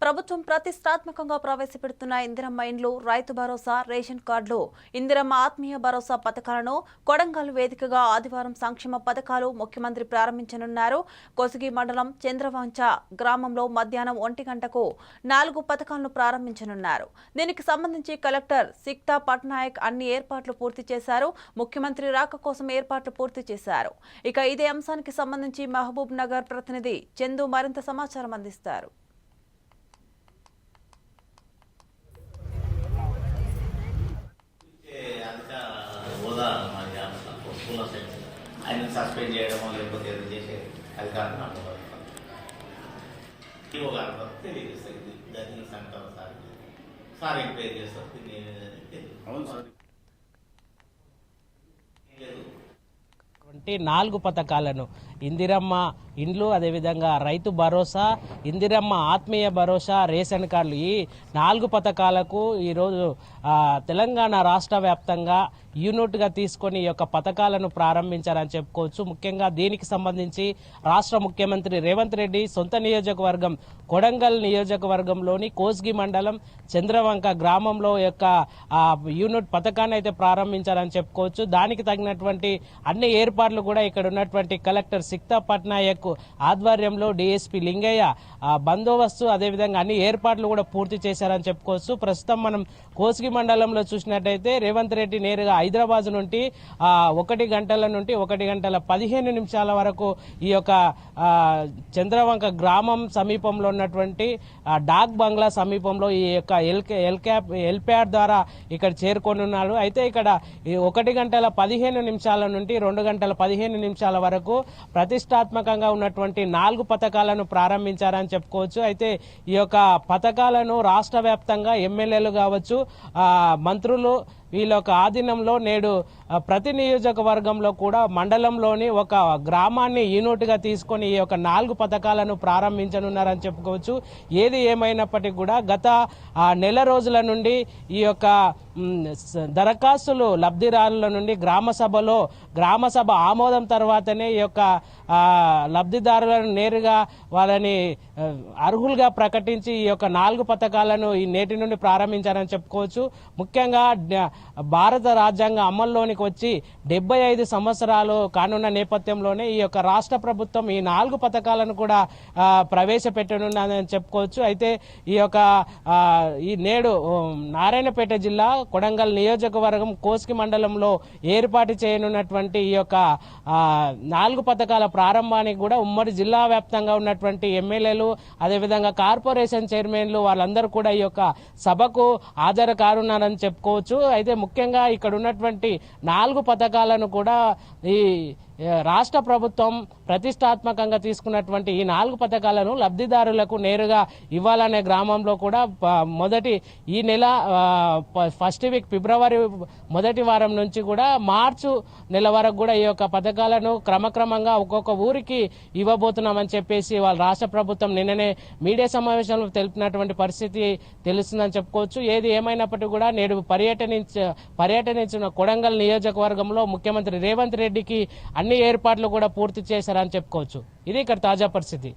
ప్రభుత్వం ప్రతిష్టాత్మకంగా ప్రవేశపెడుతున్న ఇందిరమ్మ ఇండ్లు, రైతు భరోసా, రేషన్ కార్డులు, ఇందిరమ్మ ఆత్మీయ భరోసా పథకాలను కొడంగల్ వేదికగా ఆదివారం సంక్షేమ పథకాలు ముఖ్యమంత్రి ప్రారంభించనున్నారు. కోసిగి మండలం చంద్రవంచ గ్రామంలో మధ్యాహ్నం 1 గంటకు 4 పథకాలను ప్రారంభించనున్నారు. దీనికి సంబంధించి కలెక్టర్ సిక్తా పట్నాయక్ అన్ని ఏర్పాట్లు పూర్తి చేశారు. ముఖ్యమంత్రి రాక కోసం ఏర్పాట్లు పూర్తి చేశారు. ఇక ఇదే అంశానికి సంబంధించి మహబూబ్ నగర్ ప్రతినిధి చందు మరింత సమాచారం అందిస్తారు. ఆయన సస్పెండ్ చేయడమో లేకపోతే ఏదో చేసే అధికారం తెలియజేస్తుంది. దాన్ని సంకల్ప సార్ ఎంక్వైరీ చేస్తారు. అవును సార్, 4 పథకాలను ఇందిరమ్మ ఇండ్లు, అదేవిధంగా రైతు భరోసా, ఇందిరమ్మ ఆత్మీయ భరోసా, రేషన్ కార్డులు, ఈ 4 పథకాలకు ఈరోజు తెలంగాణ రాష్ట్ర వ్యాప్తంగా యూనిట్గా తీసుకొని ఈ యొక్క పథకాలను ప్రారంభించారని చెప్పుకోవచ్చు. ముఖ్యంగా దీనికి సంబంధించి రాష్ట్ర ముఖ్యమంత్రి రేవంత్ రెడ్డి సొంత నియోజకవర్గం కొడంగల్ నియోజకవర్గంలోని కోస్గి మండలం చంద్రవంక గ్రామంలో యొక్క యూనిట్ పథకాన్ని అయితే ప్రారంభించారని చెప్పుకోవచ్చు. దానికి తగినటువంటి అన్ని ఏర్పాట్లు కూడా ఇక్కడ ఉన్నటువంటి కలెక్టర్ సిక్తా పట్నాయక్ ఆధ్వర్యంలో డిఎస్పీ లింగయ్య బందోబస్తు, అదేవిధంగా అన్ని ఏర్పాట్లు కూడా పూర్తి చేశారని చెప్పుకోవచ్చు. ప్రస్తుతం మనం కోస్గి మండలంలో చూసినట్టయితే రేవంత్ రెడ్డి నేరుగా హైదరాబాద్ నుండి 1 గంటల నుండి 1 గంటల 15 నిమిషాల వరకు ఈ యొక్క చంద్రవంక గ్రామం సమీపంలో ఉన్నటువంటి డాక్ బంగ్లా సమీపంలో ఈ యొక్క ఎల్ప్యాడ్ ద్వారా ఇక్కడ చేరుకొనున్నారు. అయితే ఇక్కడ 1 గంటల 15 నిమిషాల నుండి 2 గంటల 15 నిమిషాల వరకు ప్రతిష్టాత్మకంగా ఉన్నటువంటి 4 పథకాలను ప్రారంభించారని చెప్పుకోవచ్చు. అయితే ఈ యొక్క పథకాలను రాష్ట్ర వ్యాప్తంగా ఎమ్మెల్యేలు కావచ్చు, మంత్రులు వీళ్ళ యొక్క ఆధీనంలో నేడు ప్రతి నియోజకవర్గంలో కూడా మండలంలోని ఒక గ్రామాన్ని యూనిట్గా తీసుకొని ఈ యొక్క 4 పథకాలను ప్రారంభించనున్నారని చెప్పుకోవచ్చు. ఏది ఏమైనప్పటికీ కూడా గత నెల రోజుల నుండి ఈ యొక్క దరఖాస్తులు లబ్ధిదారుల నుండి గ్రామ సభ ఆమోదం తర్వాతనే ఈ యొక్క లబ్ధిదారులను నేరుగా వాళ్ళని అర్హులుగా ప్రకటించి ఈ యొక్క 4 పథకాలను ఈ నేటి నుండి ప్రారంభించారని చెప్పుకోవచ్చు. ముఖ్యంగా భారత రాజ్యాంగం అమల్లోనికి వచ్చి 75 సంవత్సరాలు కానున్న నేపథ్యంలోనే ఈ యొక్క రాష్ట్ర ప్రభుత్వం ఈ 4 పథకాలను కూడా ప్రవేశపెట్టనున్నదని చెప్పుకోవచ్చు. అయితే ఈ యొక్క ఈ నేడు నారాయణపేట జిల్లా కొడంగల్ నియోజకవర్గం కోస్గి మండలంలో ఏర్పాటు చేయనున్నటువంటి ఈ యొక్క 4 పథకాల ప్రారంభానికి కూడా ఉమ్మడి జిల్లా వ్యాప్తంగా ఉన్నటువంటి ఎమ్మెల్యేలు, అదేవిధంగా కార్పొరేషన్ చైర్మన్లు వాళ్ళందరూ కూడా ఈ యొక్క సభకు హాజరు కానున్నారని చెప్పుకోవచ్చు. అయితే ముఖ్యంగా ఇక్కడ ఉన్నటువంటి 4 పథకాలను కూడా ఈ రాష్ట్ర ప్రభుత్వం ప్రతిష్టాత్మకంగా తీసుకున్నటువంటి ఈ 4 పథకాలను లబ్ధిదారులకు నేరుగా ఇవ్వాలనే గ్రామంలో కూడా ఈ నెల ఫస్ట్ వీక్ ఫిబ్రవరి మొదటి వారం నుంచి కూడా మార్చు నెల వరకు కూడా ఈ యొక్క పథకాలను క్రమక్రమంగా ఒక్కొక్క ఊరికి ఇవ్వబోతున్నామని చెప్పేసి వాళ్ళ రాష్ట్ర ప్రభుత్వం నిన్ననే మీడియా సమావేశంలో తెలిపినటువంటి పరిస్థితి తెలుస్తుందని చెప్పుకోవచ్చు. ఏది ఏమైనప్పటికీ కూడా నేడు పర్యటనించిన కొడంగల్ నియోజకవర్గంలో ముఖ్యమంత్రి రేవంత్ రెడ్డికి అన్ని ఏర్పాట్లు కూడా పూర్తి చేశారని చెప్పుకోవచ్చు. ఇది ఇక్కడ తాజా పరిస్థితి.